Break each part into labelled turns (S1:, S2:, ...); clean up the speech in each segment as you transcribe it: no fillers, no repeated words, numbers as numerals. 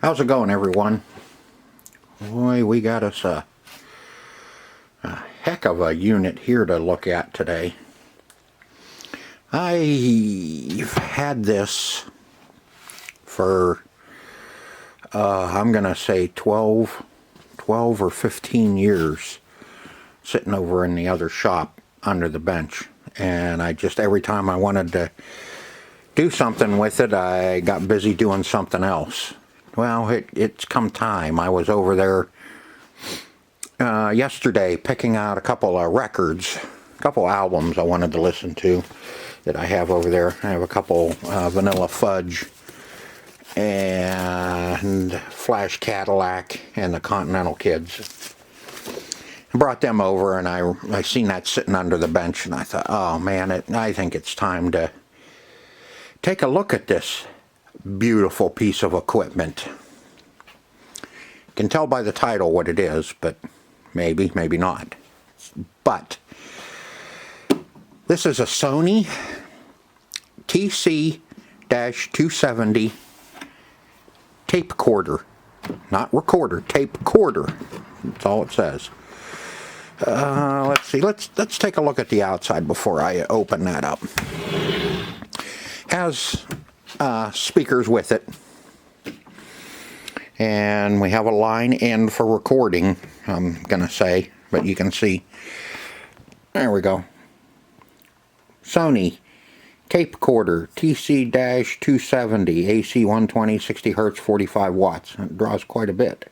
S1: How's it going, everyone? Boy, we got us a heck of a unit here to look at today. I've had this for I'm gonna say 12 or 15 years, sitting over in the other shop under the bench, and I just, every time I wanted to do something with it, I got busy doing something else. Well, it's come time. I was over there yesterday picking out a couple of records, a couple albums I wanted to listen to that I have over there. I have a couple Vanilla Fudge and Flash Cadillac and the Continental Kids. I brought them over, and I seen that sitting under the bench, and I thought, oh man, I think it's time to take a look at this beautiful piece of equipment. You can tell by the title what it is, but maybe not. But this is a Sony TC-270 Tapecorder. Not recorder, Tapecorder. That's all it says. Let's see. Let's take a look at the outside before I open that up. Has speakers with it, and we have a line in for recording, I'm gonna say, but you can see, there we go, Sony Tapecorder TC-270 AC 120 60 Hz 45 watts. It draws quite a bit.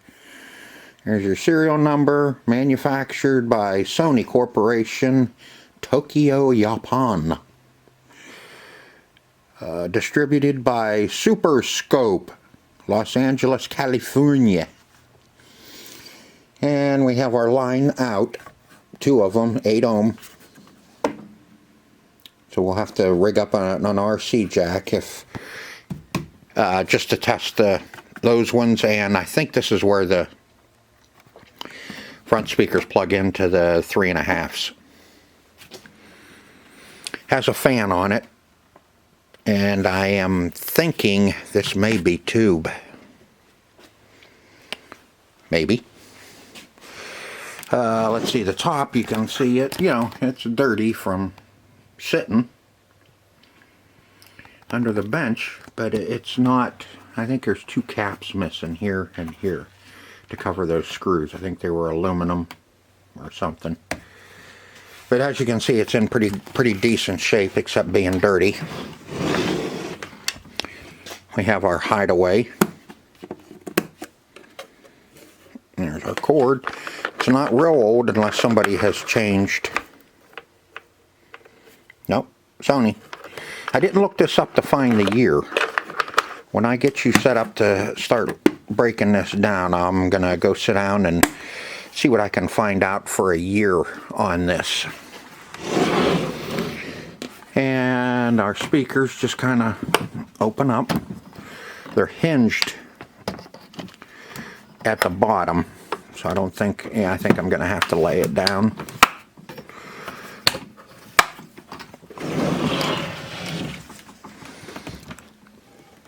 S1: There's your serial number, manufactured by Sony Corporation, Tokyo, Japan. Distributed by Super Scope, Los Angeles, California. And we have our line out, two of them, 8 ohm. So we'll have to rig up an RC jack if just to test those ones. And I think this is where the front speakers plug into the 3.5s. Has a fan on it. And I am thinking this may be tube. Maybe. Let's see, the top, you can see it, you know, it's dirty from sitting under the bench, but it's not, I think there's 2 caps missing here and here to cover those screws. I think they were aluminum or something. But as you can see, it's in pretty decent shape, except being dirty. We have our hideaway. There's our cord. It's not real old unless somebody has changed. Nope, Sony. I didn't look this up to find the year. When I get you set up to start breaking this down, I'm gonna go sit down and see what I can find out for a year on this. And our speakers just kind of open up. They're hinged at the bottom, so I don't think, I think I'm going to have to lay it down.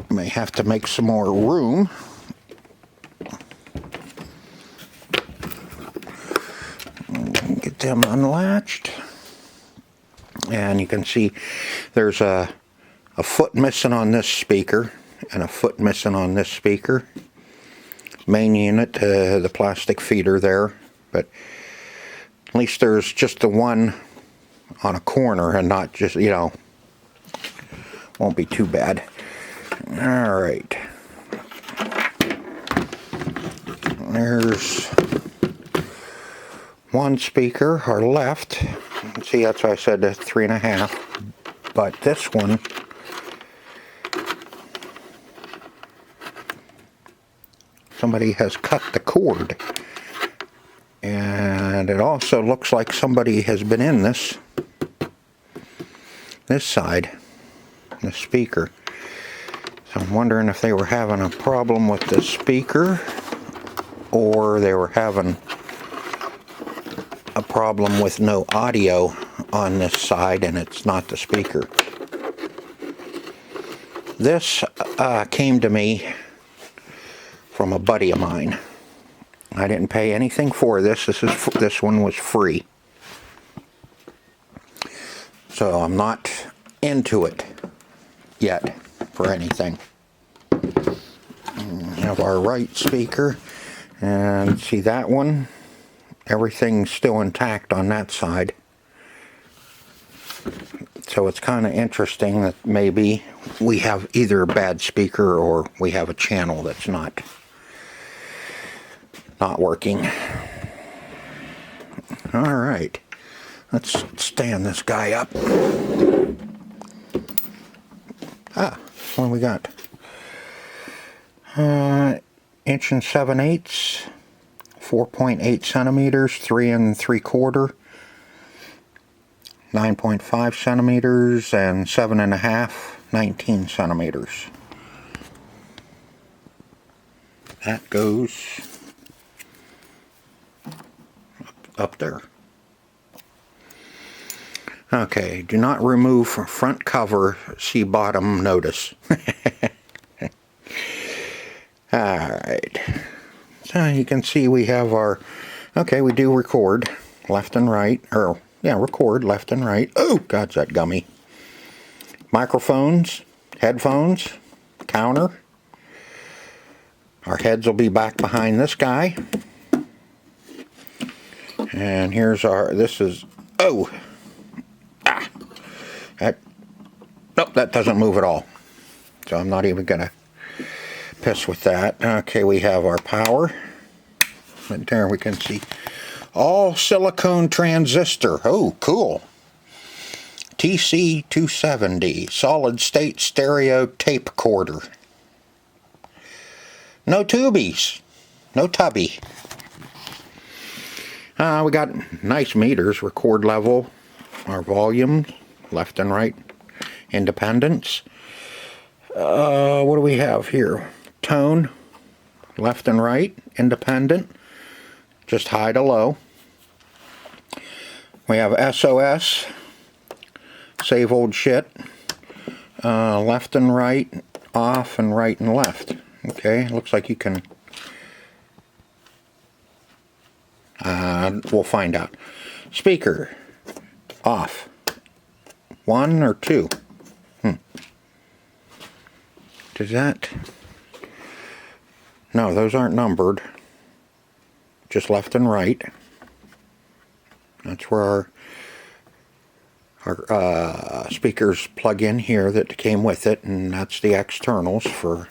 S1: May have to make some more room. Get them unlatched. And you can see there's a foot missing on this speaker and a foot missing on this speaker. Main unit, the plastic feeder there, but at least there's just the one on a corner and not just, you know, won't be too bad. Alright. There's one speaker, our left. See, that's why I said 3.5. But this one, somebody has cut the cord. And it also looks like somebody has been in this side, the speaker. So I'm wondering if they were having a problem with the speaker, or they were having a problem with no audio on this side and it's not the speaker. This came to me from from a buddy of mine. I didn't pay anything for this. This one was free. So I'm not into it yet for anything. We have our right speaker, and see that one? Everything's still intact on that side. So it's kind of interesting that maybe we have either a bad speaker or we have a channel that's not working. All right, let's stand this guy up. What do we got? 1 7/8, 4.8 centimeters, 3 3/4, 9.5 centimeters, and 7.5, 19 centimeters. That goes up there. Okay, do not remove front cover, see bottom notice. Alright, so you can see we have our, okay, we do record left and right, or yeah, record left and right. Oh, God's that gummy. Microphones, headphones, counter. Our heads will be back behind this guy. And here's our, this is, oh, nope, that doesn't move at all. So I'm not even gonna piss with that. Okay, we have our power. And there we can see all silicone transistor. Oh, cool. TC-270 solid state stereo Tapecorder. No tubies, no tubby. We got nice meters, record level, our volume, left and right, independence. What do we have here? Tone, left and right, independent, just high to low. We have SOS, save old shit, left and right, off and right and left. Okay, looks like you can, we'll find out. Speaker, off, 1 or 2. Does that, no, those aren't numbered, just left and right. That's where our speakers plug in here that came with it, and that's the externals for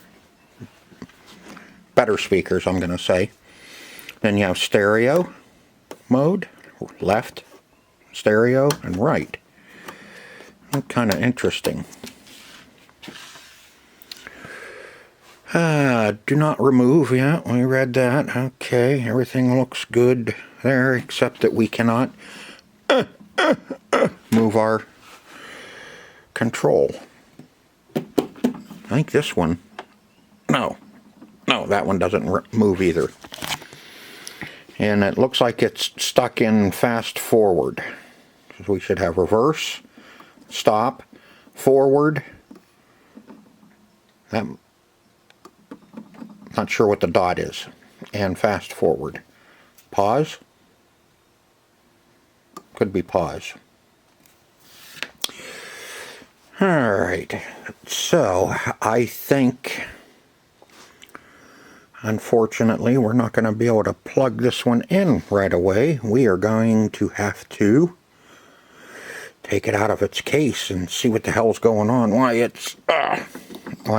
S1: better speakers, I'm going to say. Then you have stereo mode, left, stereo, and right. Kind of interesting. Do not remove, yeah, we read that. Okay, everything looks good there, except that we cannot move our control. I think this one, no, that one doesn't move either. And it looks like it's stuck in fast forward. So we should have reverse, stop, forward. Not sure what the dot is. And fast forward. Pause. Could be pause. Alright. So, I think, unfortunately, we're not going to be able to plug this one in right away. We are going to have to take it out of its case and see what the hell's going on. Why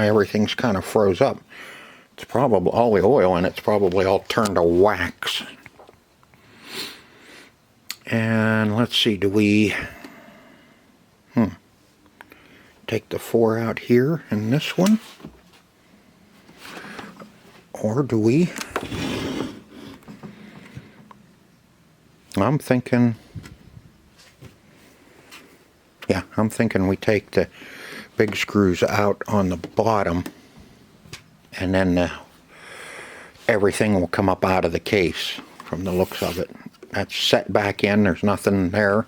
S1: everything's kind of froze up. It's probably all the oil, and it's probably all turned to wax. And let's see, do we take the 4 out here in this one? Or do we? I'm thinking we take the big screws out on the bottom, and then everything will come up out of the case from the looks of it. That's set back in, there's nothing there.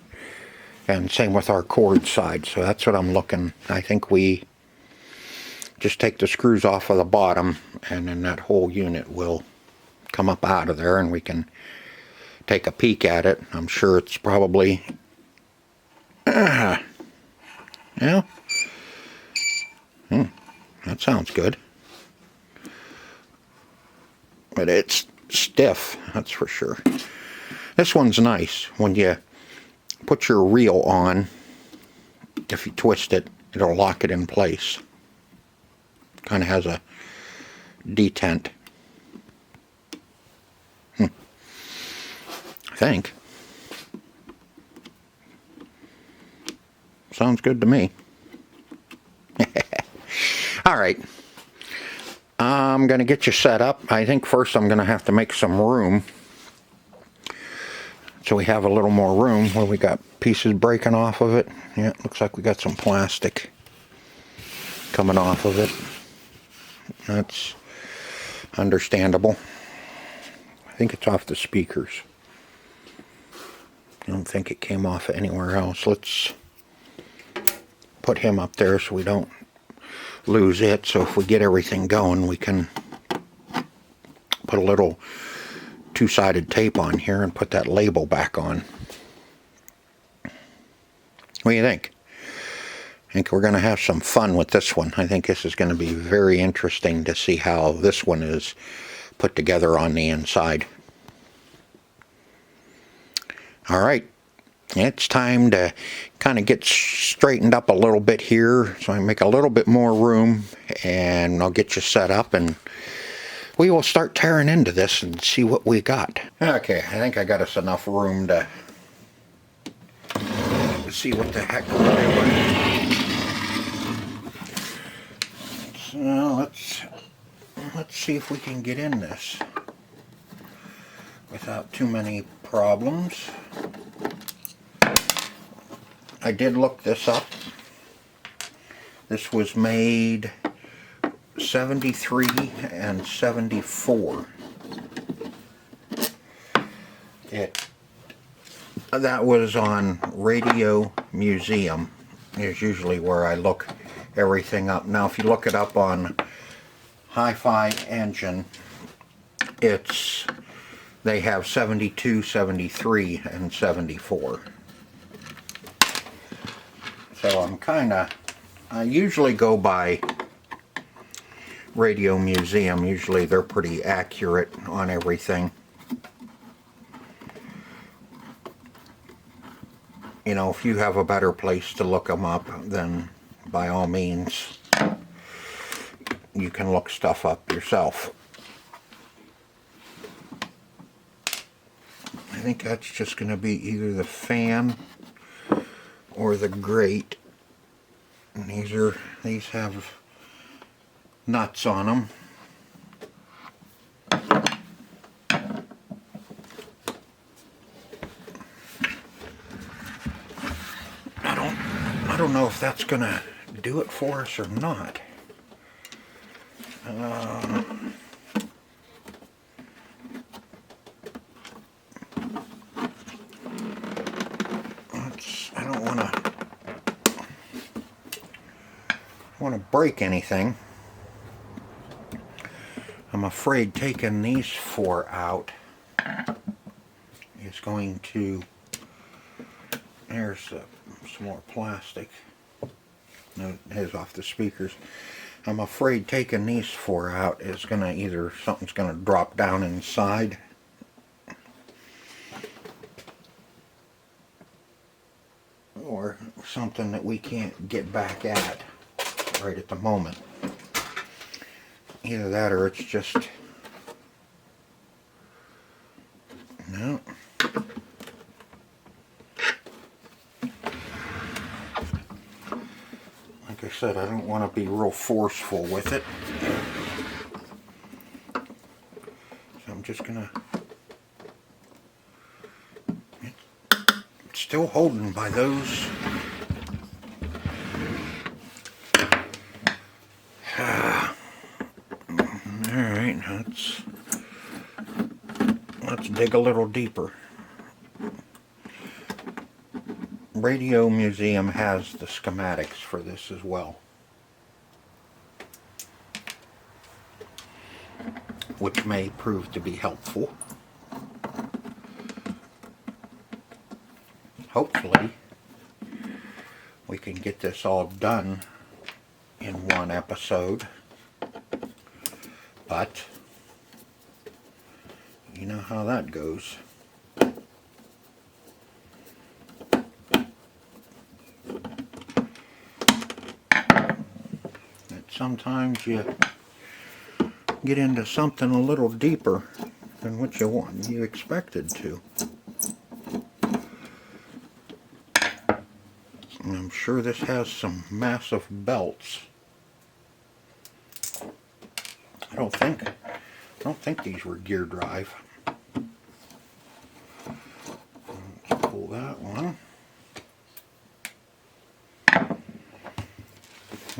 S1: And same with our cord side, so that's what I'm looking. I think we just take the screws off of the bottom, and then that whole unit will come up out of there, and we can take a peek at it. I'm sure it's probably yeah. That sounds good. But it's stiff, that's for sure. This one's nice. When you put your reel on, if you twist it, it'll lock it in place. Kind of has a detent. I think. Sounds good to me. Alright. I'm going to get you set up. I think first I'm going to have to make some room. So we have a little more room where we got pieces breaking off of it. Yeah, it looks like we got some plastic coming off of it. That's understandable. I think it's off the speakers. I don't think it came off anywhere else. Let's put him up there so we don't lose it. So if we get everything going, we can put a little two-sided tape on here and put that label back on. What do you think? I think we're going to have some fun with this one. I think this is going to be very interesting to see how this one is put together on the inside. Alright, it's time to kind of get straightened up a little bit here, so I make a little bit more room, and I'll get you set up, and we will start tearing into this and see what we got. Okay, I think I got us enough room to see what the heck we're doing. So let's see if we can get in this without too many problems. I did look this up. This was made 73 and 74. That was on Radio Museum, is usually where I look everything up. Now if you look it up on Hi-Fi Engine, they have 72, 73, and 74. So I usually go by Radio Museum. Usually they're pretty accurate on everything. You know, if you have a better place to look them up, then by all means you can look stuff up yourself. I think that's just going to be either the fan or the grate. And these have nuts on them. I don't know if that's gonna do it for us or not. I don't want to break anything. I'm afraid taking these four out is going to... There's some more plastic. No, it is off the speakers. I'm afraid taking these four out is going to either... something's going to drop down inside. Or something that we can't get back at right at the moment. Either that or it's just... No. Like I said, I don't want to be real forceful with it. So I'm just gonna... It's still holding by those. Alright, let's dig a little deeper. Radio Museum has the schematics for this as well. which may prove to be helpful. Hopefully, we can get this all done in one episode, but you know how that goes. Sometimes you get into something a little deeper than what you expected to. And I'm sure this has some massive belts. I don't think these were gear drive. Let's pull that one.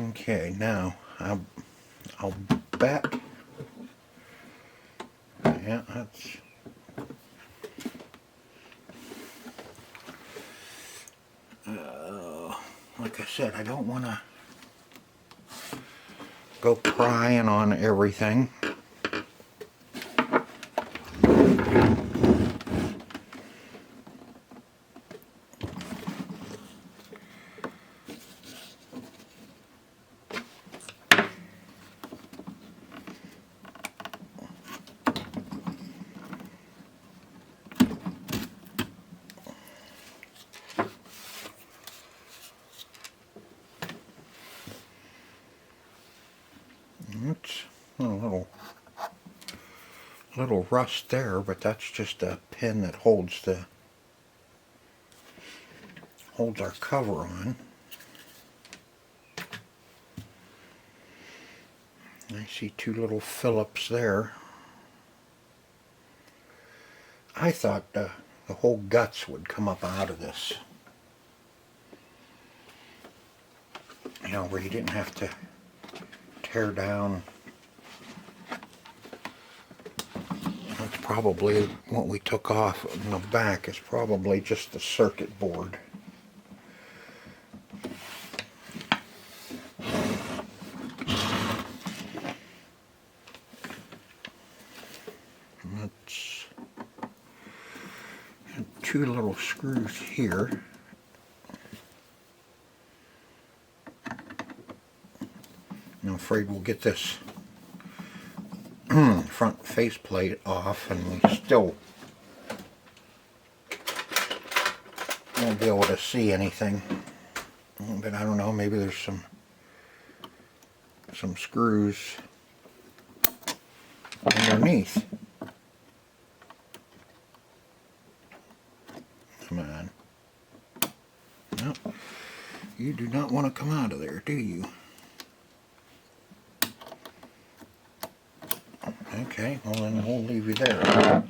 S1: Okay, now I'll bet. Yeah, that's. Like I said, I don't want to go prying on everything. It's a little rust there, but that's just a pin that holds our cover on. I see two little Phillips there. I thought the whole guts would come up out of this. You know, where you didn't have to tear down. That's probably what we took off in the back, is probably just the circuit board. That's two little screws here. I'm afraid we'll get this front faceplate off and we still won't be able to see anything. But I don't know, maybe there's some screws underneath. Come on. No, you do not want to come out of there, do you? Okay, well then we'll leave you there.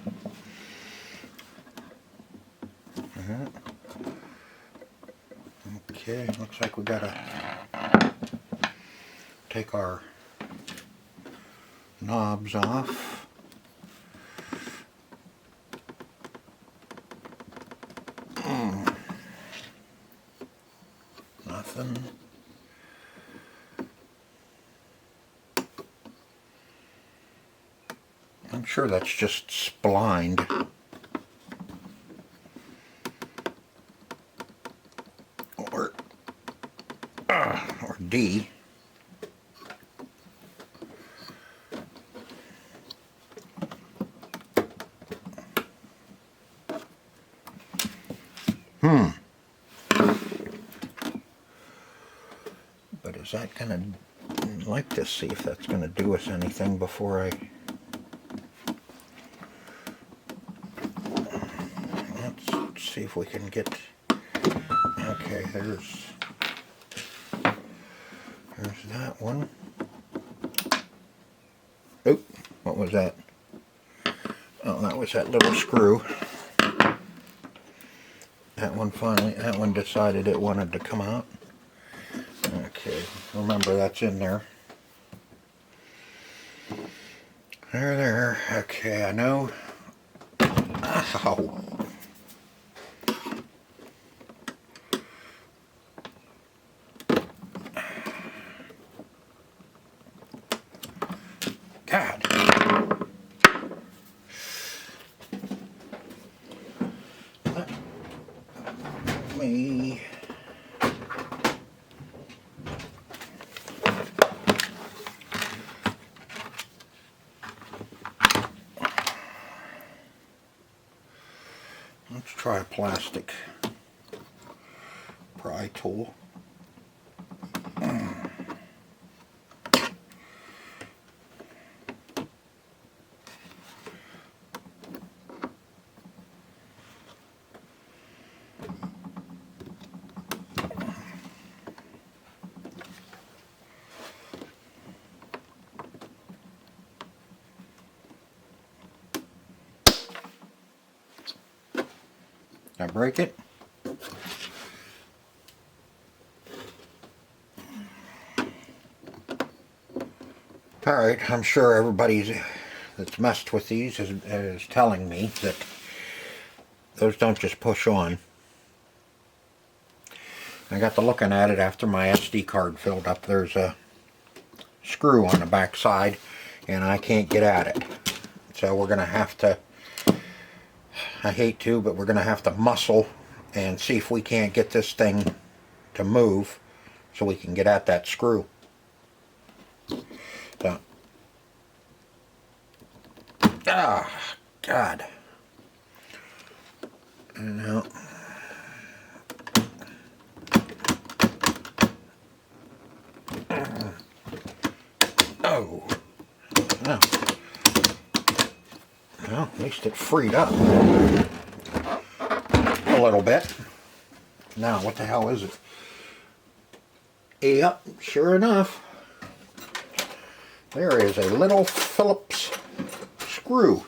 S1: Okay, looks like we gotta take our knobs off. Nothing. I'm sure that's just splined. Or D. But is that gonna, I'd like to see if that's gonna do us anything before I, let's see if we can get, okay, there's that one. Oop, what was that? Oh, that was that little screw. That one decided it wanted to come out. Okay, remember that's in there. There. Okay, I know. Ow. God. try a plastic pry tool. Did I break it? Alright, I'm sure everybody that's messed with these is telling me that those don't just push on. I got to looking at it after my SD card filled up. There's a screw on the back side and I can't get at it. So we're going to have to, I hate to, but we're going to have to muscle and see if we can't get this thing to move so we can get at that screw. So, God. No. Oh. No. Well, at least it freed up a little bit. Now, what the hell is it? Yep, sure enough. There is a little Phillips screw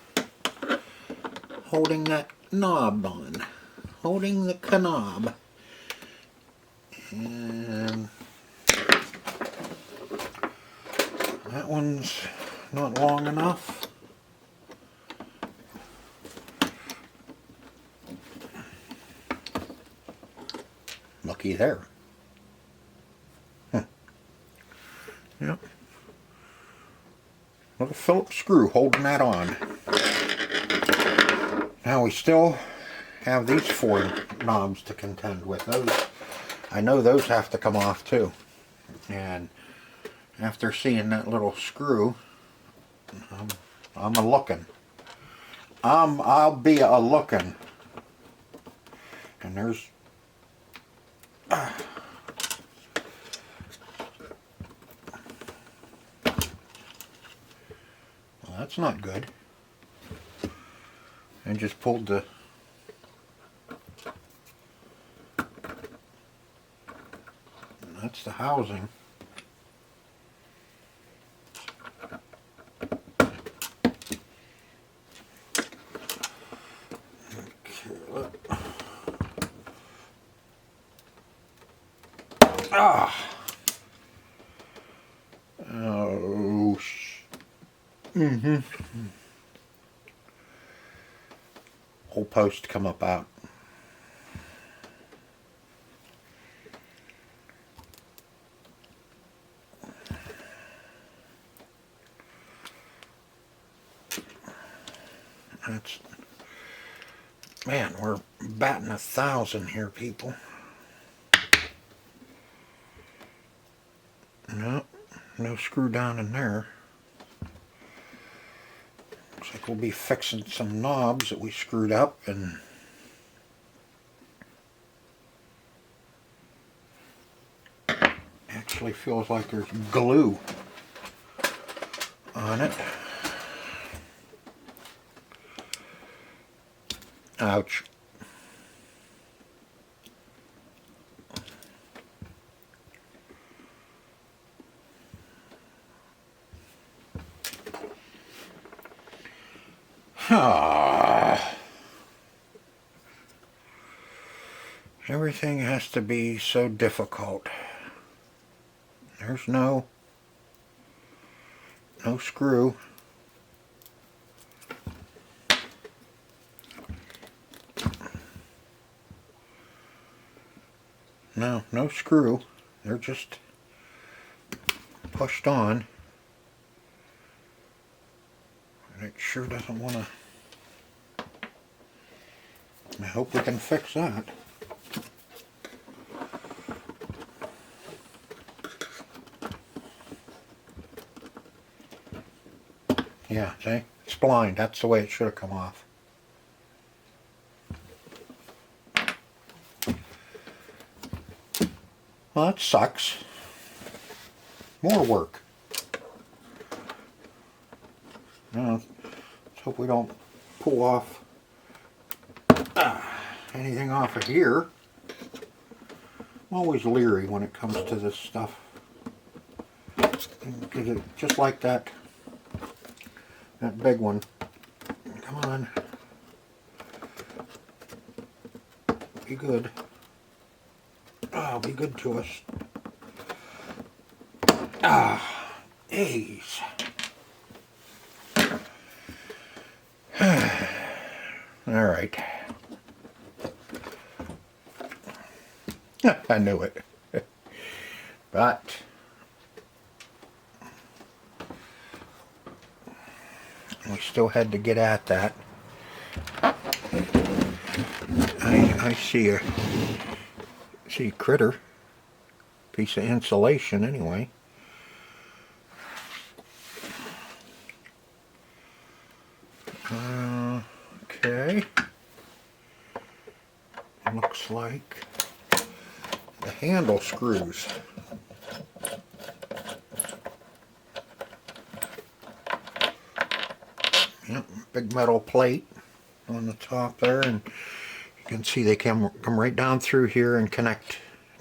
S1: holding that knob on. Holding the knob. And that one's not long enough. Looky there. Yep. Little Phillips screw holding that on. Now we still have these four knobs to contend with. Those, I know those have to come off too. And after seeing that little screw, I'm a looking. I'll be a looking. And there's well, that's not good. And just pulled the that's the housing. Oh, whole post come up out. That's, man, we're batting 1,000 here, people. No, no screw down in there. Looks like we'll be fixing some knobs that we screwed up, and actually feels like there's glue on it. Ouch. Everything has to be so difficult. There's no screw. No screw. They're just pushed on. And it sure doesn't want to. I hope we can fix that. Yeah, see? It's blind. That's the way it should have come off. Well, that sucks. More work. Let's hope we don't pull off anything off of here. I'm always leery when it comes to this stuff. Because it, just like that big one. Come on. Be good. Oh, be good to us. A's. All right. I knew it. But we still had to get at that. I see a critter. Piece of insulation anyway. Okay. Looks like the handle screws. Yep, big metal plate on the top there, and you can see they come right down through here and connect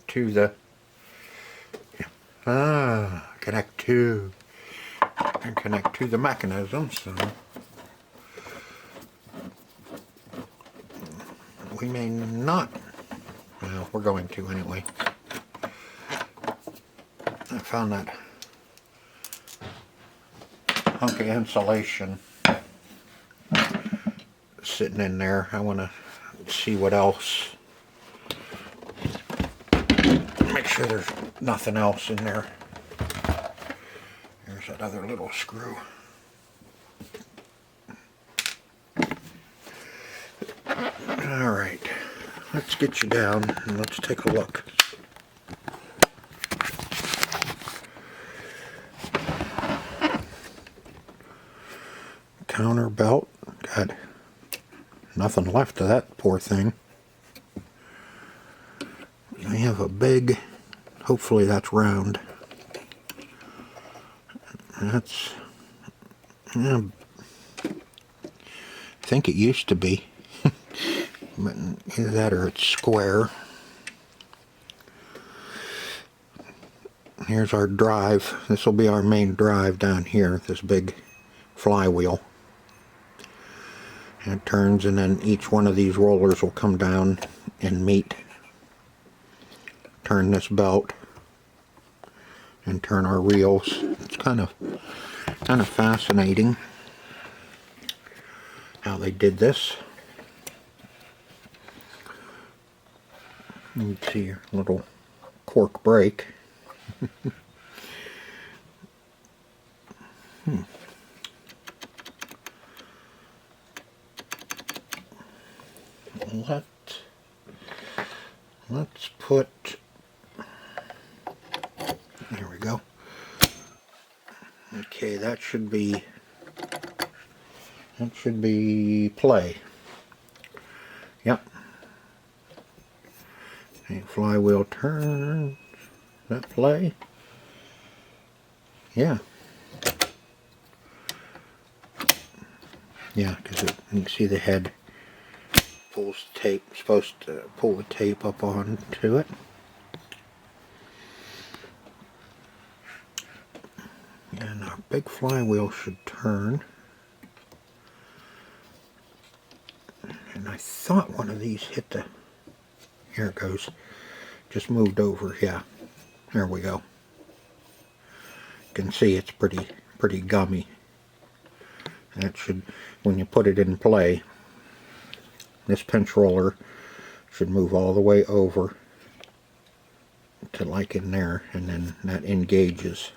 S1: to the connect to the mechanism. So we may not. Well, we're going to anyway. I found that hunk of insulation sitting in there. I want to see what else. Make sure there's nothing else in there. There's that other little screw. Alright, let's get you down and let's take a look. Counter belt, got nothing left of that poor thing. I have a big, hopefully that's round. That's, I think it used to be. But either that or it's square. Here's our drive. This will be our main drive down here, this big flywheel. And it turns, and then each one of these rollers will come down and meet. Turn this belt and turn our reels. It's kind of fascinating how they did this. You can see your little cork brake. Let's put, there we go. Okay, that should be play. Yep. Okay, flywheel turns. That play? Yeah. Yeah, because you can see the head pulls tape, supposed to pull the tape up onto it. And our big flywheel should turn. And I thought one of these hit the, here it goes, just moved over, yeah, there we go. You can see it's pretty gummy. That should, when you put it in play, this pinch roller should move all the way over to like in there, and then that engages.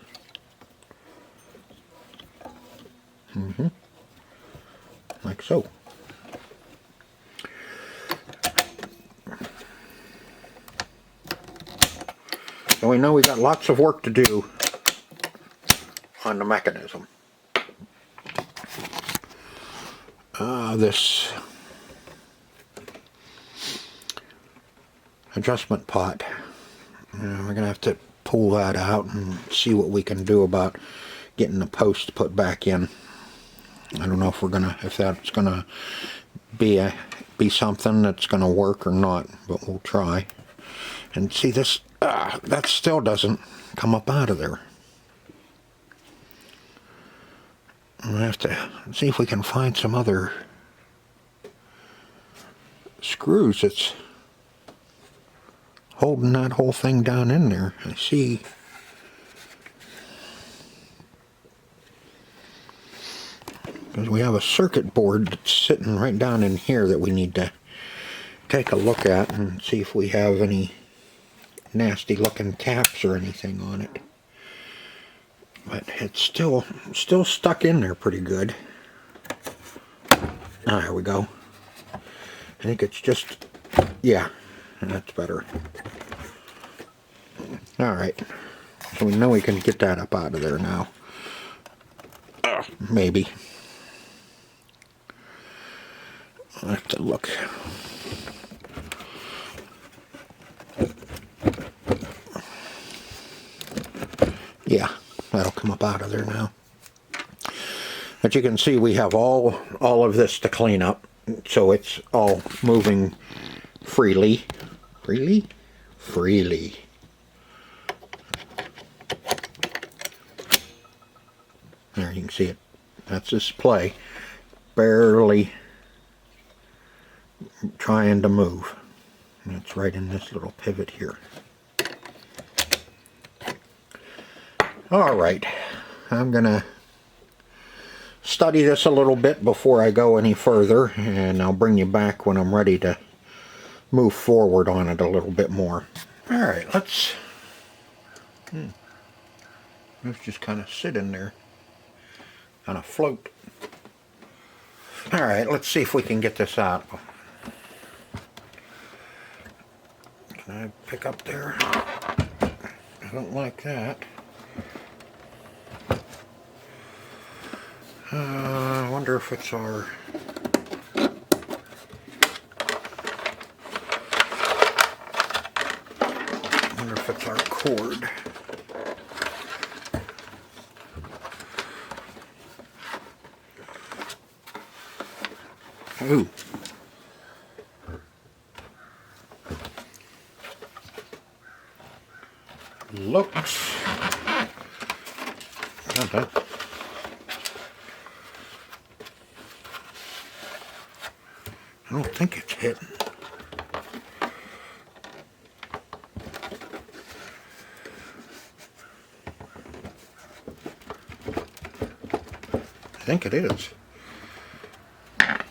S1: Like so. So we know we got lots of work to do on the mechanism. This adjustment pot, We're gonna have to pull that out and see what we can do about getting the post put back in. I don't know if that's gonna be something that's gonna work or not, but we'll try. And see this, that still doesn't come up out of there. I'm gonna have to see if we can find some other screws that's holding that whole thing down in there. I see. Because we have a circuit board that's sitting right down in here that we need to take a look at and see if we have any nasty looking taps or anything on it. But it's still stuck in there pretty good. There we go. I think it's just, yeah, that's better. Alright, so we know we can get that up out of there now. Maybe. I'll have to look. Yeah, that'll come up out of there now. But you can see we have all of this to clean up, so it's all moving freely. Freely. There, you can see it. That's display. Barely trying to move. And it's right in this little pivot here. Alright, I'm gonna study this a little bit before I go any further, and I'll bring you back when I'm ready to move forward on it a little bit more. Alright, let's just kind of sit in there, kind of float. Alright, let's see if we can get this out. Can I pick up there? I don't like that. I wonder if it's our... cord. Ooh. Looks... Okay. I don't think it's hitting. I think it is. I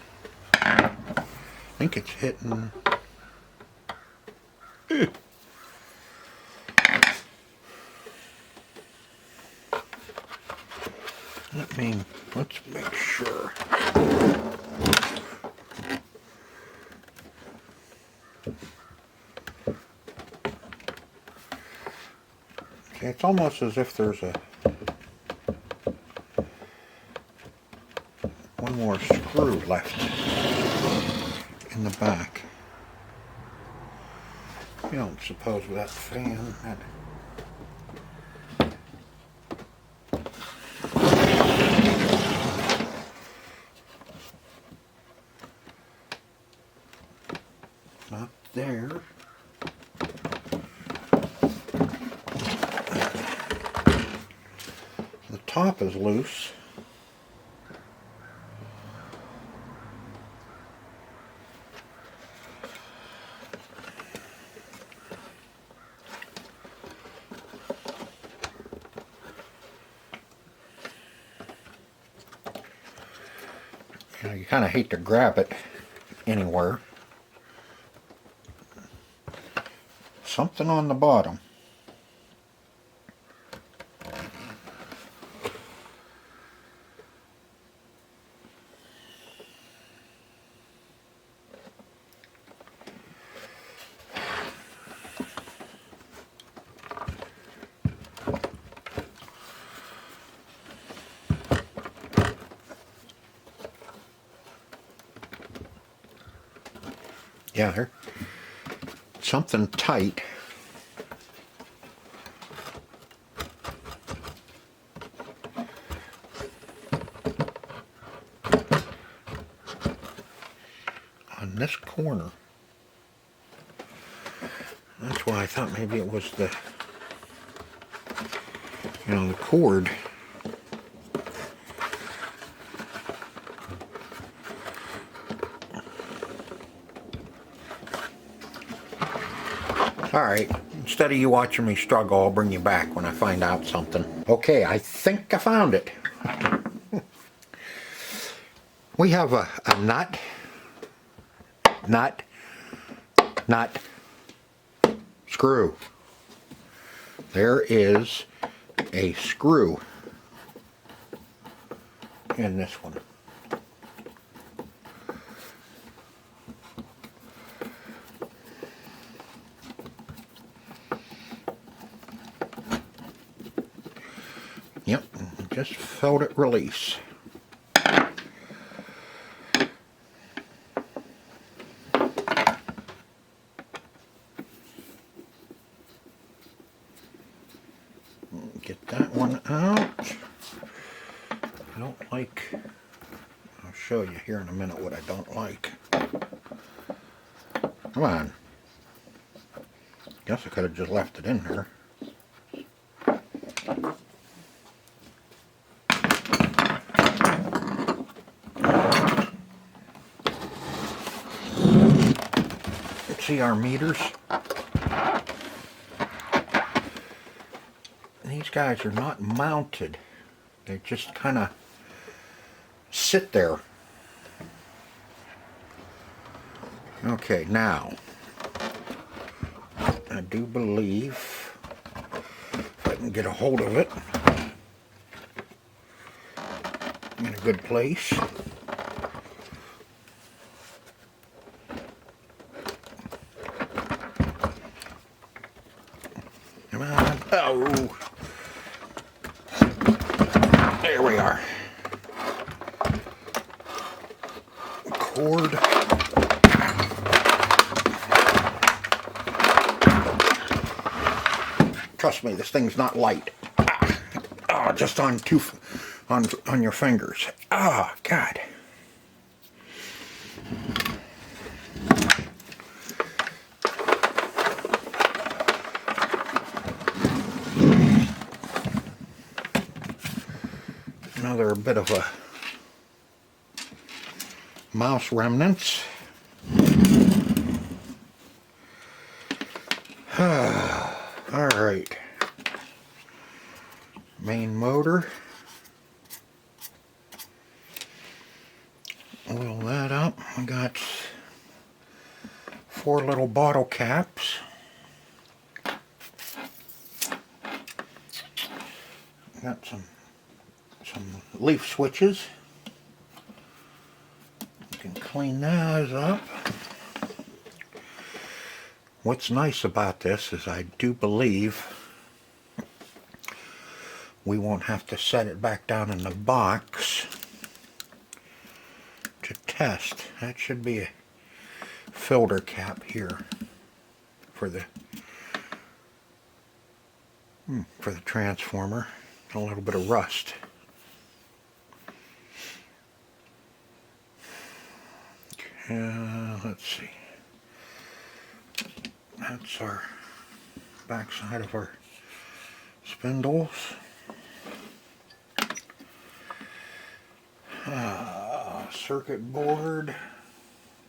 S1: think it's hitting. Let's make sure. Okay, it's almost as if there's one more screw left in the back. You don't suppose with that fan that... Not there. The top is loose. You know, you kind of hate to grab it anywhere. Something on the bottom. Yeah, there. Something tight. this corner. That's why I thought maybe it was the, you know, the cord. Alright, instead of you watching me struggle, I'll bring you back when I find out something. Okay, I think I found it. We have a nut, screw. There is a screw in this one. Yep, just felt it release. Get that one out. I don't like, I'll show you here in a minute what I don't like. Come on. Guess I could have just left it in there. See our meters? These guys are not mounted. They just kind of sit there. Okay, now I do believe if I can get a hold of it in a good place. Come on. Oh! There we are. Cord. Trust me, this thing's not light. Ah, just on on your fingers. Ah, God. Another bit of a mouse remnants. All right. Main motor. Oil that up. I got 4 little bottle caps. Got some leaf switches. You can clean those up. What's nice about this is I do believe we won't have to set it back down in the box to test. That should be a filter cap here for the transformer. A little bit of rust. Let's see. That's our backside of our spindles. Circuit board.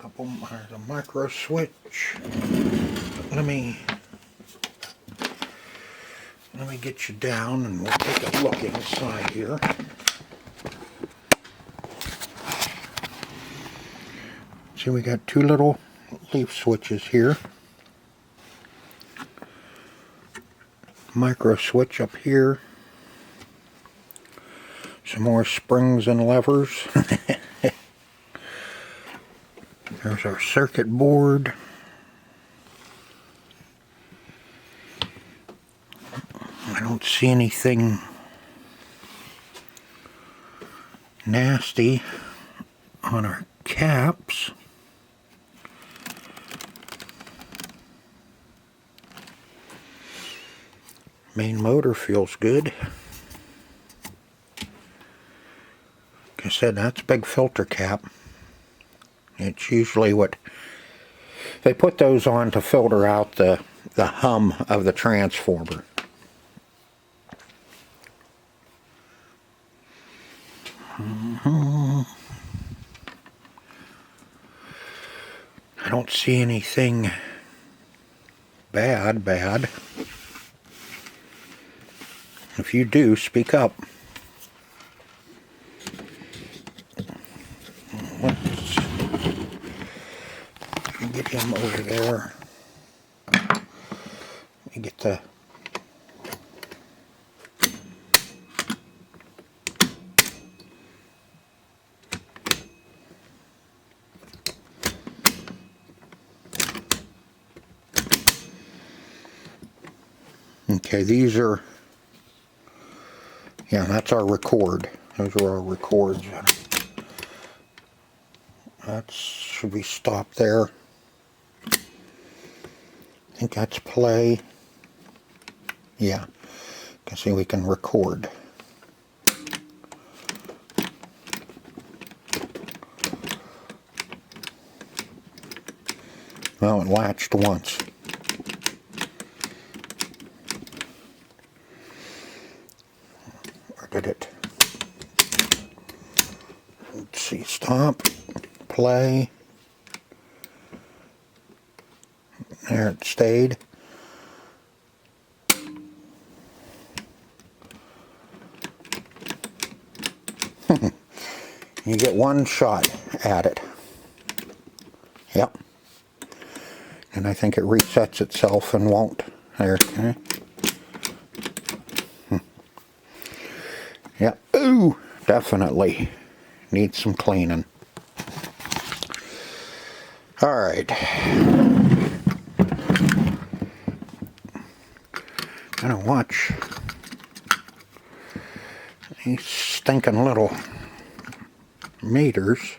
S1: There's a micro switch. Let me get you down and we'll take a look inside here. See, we got 2 little leaf switches here. Micro switch up here. Some more springs and levers. There's our circuit board. I don't see anything nasty on our caps. Main motor feels good. Like I said, that's a big filter cap. It's usually what they put those on to filter out the hum of the transformer. I don't see anything bad. If you do, speak up. Let's get him over there. Let me get the... Okay, these are... Yeah, that's our record. Those are our records. That's, should we stop there? I think that's play. Yeah, you can see we can record. Well, it latched once. Or did it? Let's see, stop, play. There it stayed. You get one shot at it. Yep. And I think it resets itself and won't. There. Okay. Yep. Ooh, definitely needs some cleaning. All right. Gonna watch these stinking little meters.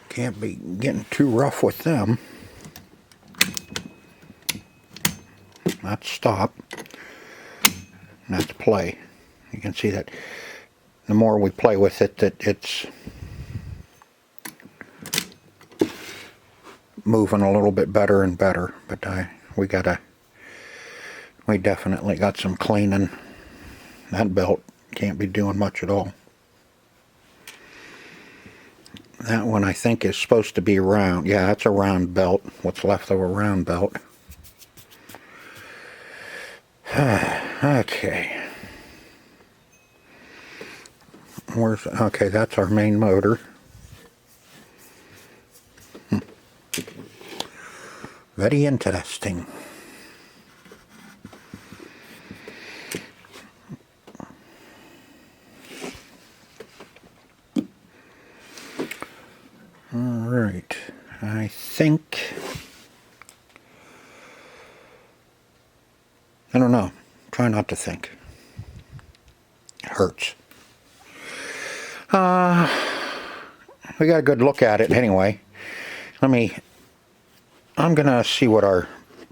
S1: Can't be getting too rough with them. That's stop. That's play. You can see that the more we play with it, that it's moving a little bit better and better. But we definitely got some cleaning. That belt can't be doing much at all. That one I think is supposed to be round. Yeah, that's a round belt. What's left of a round belt. Okay. Okay, that's our main motor. Very interesting. Alright, I think... I don't know. Try not to think. It hurts. We got a good look at it anyway. I'm gonna see what our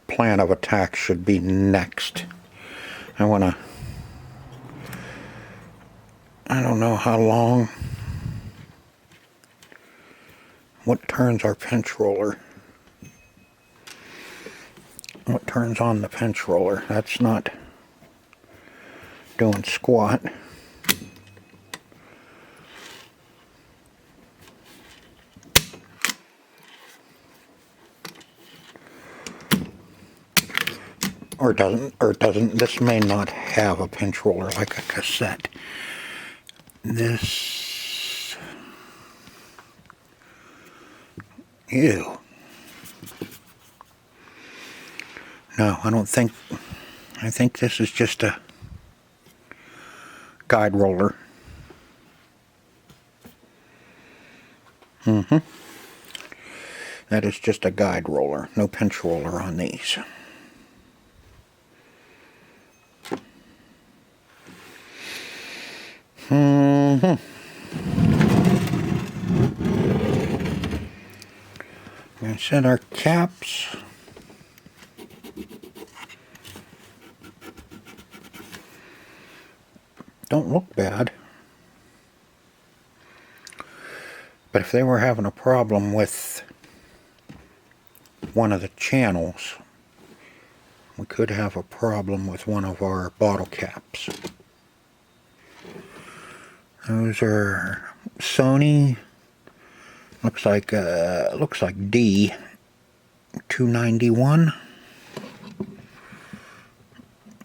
S1: plan of attack should be next. I don't know how long. What turns our pinch roller? What turns on the pinch roller? That's not doing squat. Or it doesn't, this may not have a pinch roller like a cassette. This, ew. No, I don't think, I think this is just a guide roller. That is just a guide roller, no pinch roller on these. Gonna set our caps. Don't look bad. But if they were having a problem with one of the channels, we could have a problem with one of our bottle caps. Those are Sony. Looks like D-291.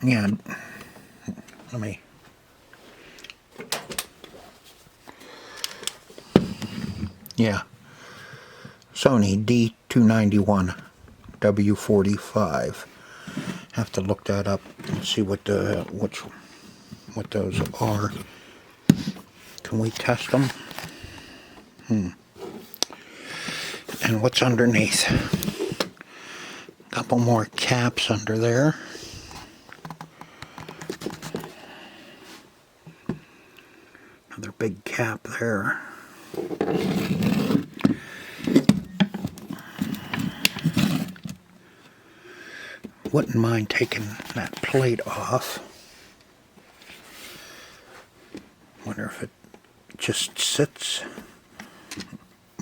S1: Yeah, let me. Yeah, Sony D-291 W45. Have to look that up and see what what those are. Can we test them? And what's underneath? A couple more caps under there. Another big cap there. Wouldn't mind taking that plate off. Wonder if it just sits.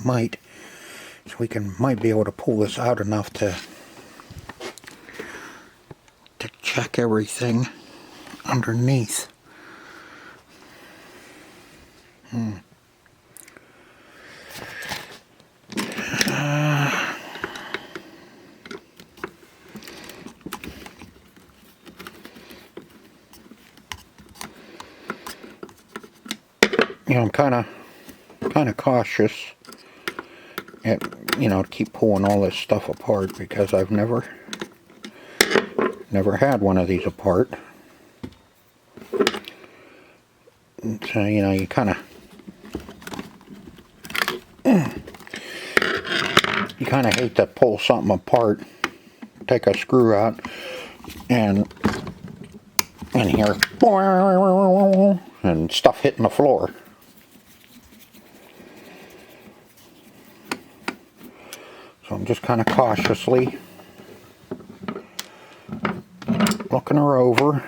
S1: Might. So we might be able to pull this out enough to check everything underneath. You know, I'm kind of cautious at, to keep pulling all this stuff apart, because I've never had one of these apart. And so, you kind of hate to pull something apart, take a screw out, and hear and stuff hitting the floor. So I'm just kind of cautiously looking her over.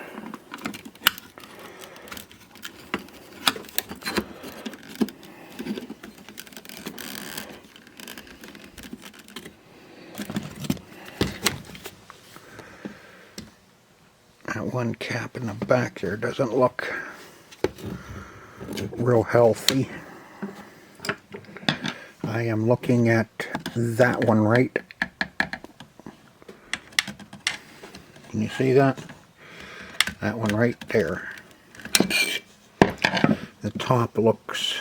S1: That one cap in the back there doesn't look real healthy. I am looking at that one right. Can you see that? That one right there. The top looks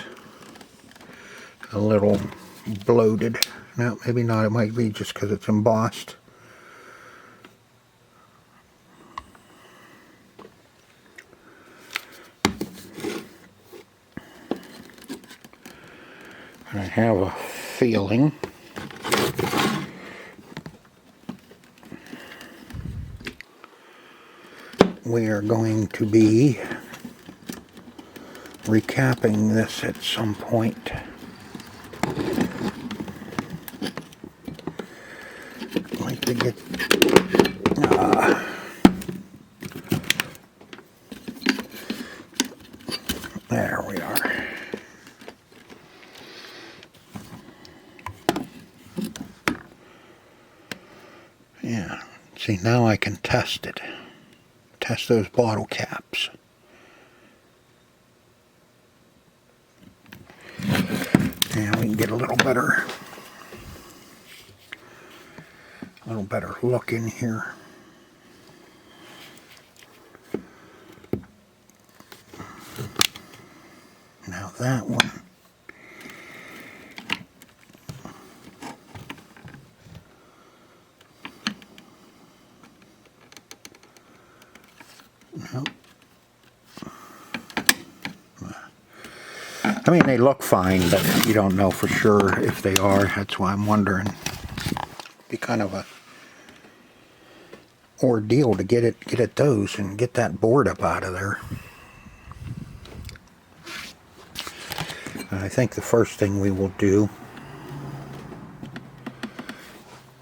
S1: a little bloated. No, maybe not. It might be just because it's embossed. I have a feeling we are going to be recapping this at some point. I'd like to get there we are. Yeah, see, now I can test it. Test those bottle caps. And we can get a little better look in here. Now that one. Nope. I mean, they look fine, but you don't know for sure if they are. That's why I'm wondering. Be kind of a ordeal to get at those and get that board up out of there. I think the first thing we will do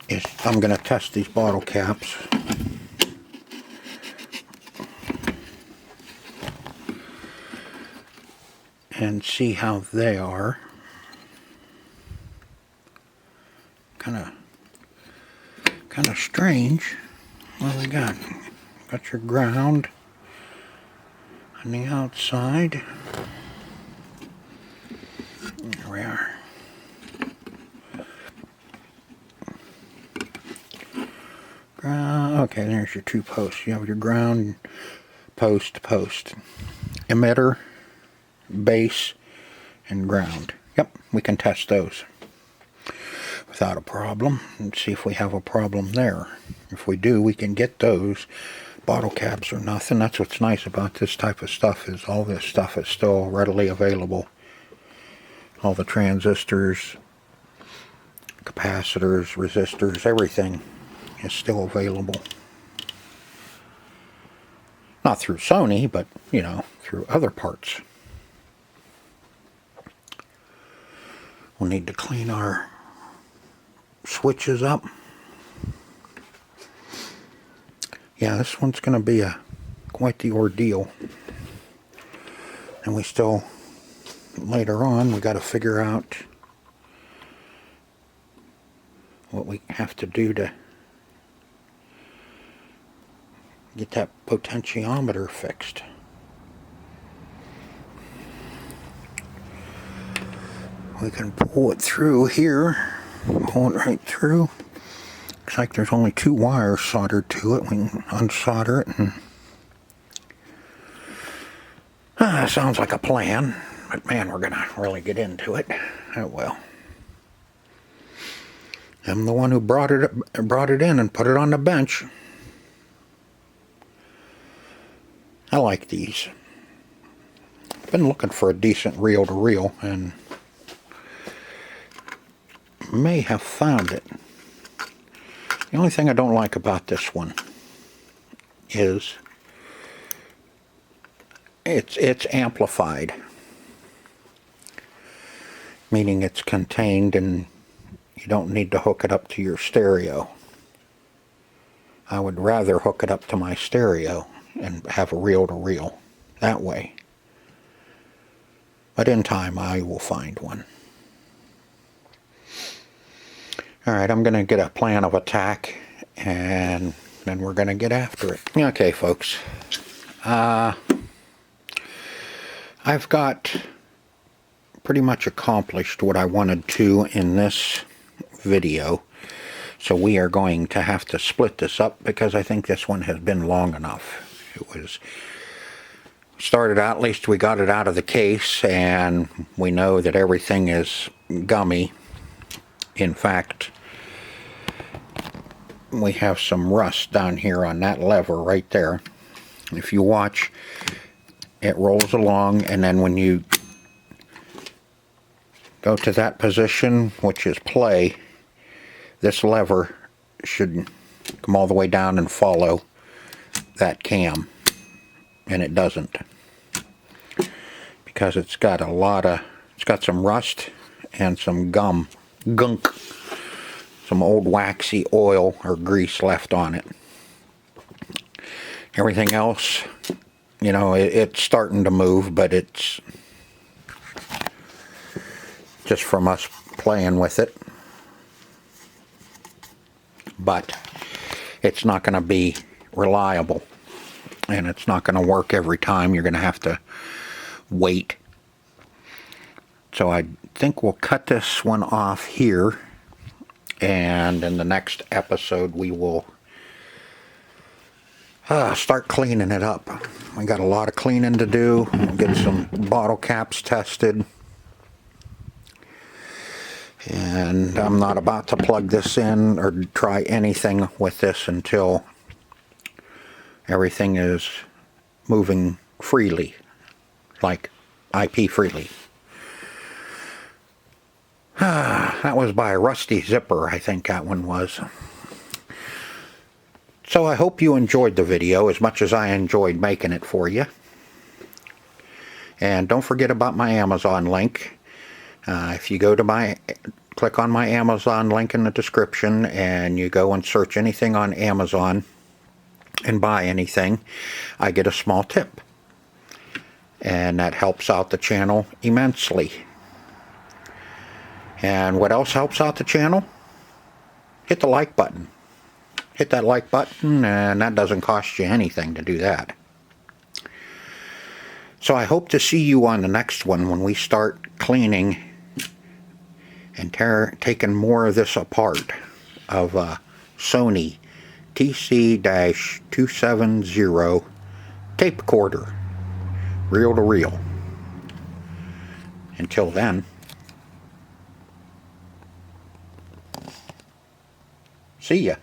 S1: is I'm going to test these bottle caps. And see how they are. kind of strange. What do we got? Got your ground on the outside. There we are. Okay, there's your two posts. You have your ground, post, emitter, base, and ground. Yep, we can test those without a problem and see if we have a problem there. If we do, we can get those. Bottle caps or nothing. That's what's nice about this type of stuff, is all this stuff is still readily available. All the transistors, capacitors, resistors, everything is still available. Not through Sony, but, you know, through other parts. We'll need to clean our switches up. Yeah, this one's going to be quite the ordeal. And we still, later on, we got to figure out what we have to do to get that potentiometer fixed. We can pull it through here, pull it right through. Looks like there's only 2 wires soldered to it. We can unsolder it, and sounds like a plan. But man, we're gonna really get into it. Oh well. I'm the one who brought it in and put it on the bench. I like these. Been looking for a decent reel-to-reel and may have found it. The only thing I don't like about this one is it's amplified, meaning it's contained and you don't need to hook it up to your stereo. I would rather hook it up to my stereo and have a reel-to-reel that way. But in time I will find one. Alright, I'm going to get a plan of attack and then we're going to get after it. Okay, folks. I've got pretty much accomplished what I wanted to in this video. So we are going to have to split this up because I think this one has been long enough. It was started out, at least we got it out of the case, and we know that everything is gummy. In fact, we have some rust down here on that lever right there. If you watch, it rolls along, and then when you go to that position, which is play, this lever should come all the way down and follow that cam, and it doesn't, because it's got some rust and some gunk, some old waxy oil or grease left on it. Everything else, you know, it's starting to move, but it's just from us playing with it. But it's not going to be reliable, and it's not going to work every time. You're going to have to wait. So I think we'll cut this one off here, and in the next episode we will start cleaning it up. We got a lot of cleaning to do. We'll get some bottle caps tested. And I'm not about to plug this in or try anything with this until everything is moving freely, like IP freely. That was by Rusty Zipper, I think that one was. So I hope you enjoyed the video as much as I enjoyed making it for you. And don't forget about my Amazon link. If you go to click on my Amazon link in the description and you go and search anything on Amazon and buy anything, I get a small tip. And that helps out the channel immensely. And what else helps out the channel? hit the like button. Hit that like button, and that doesn't cost you anything to do that. So I hope to see you on the next one when we start cleaning and taking more of this apart of Sony TC-270 Tapecorder, reel to reel. Until then, see ya.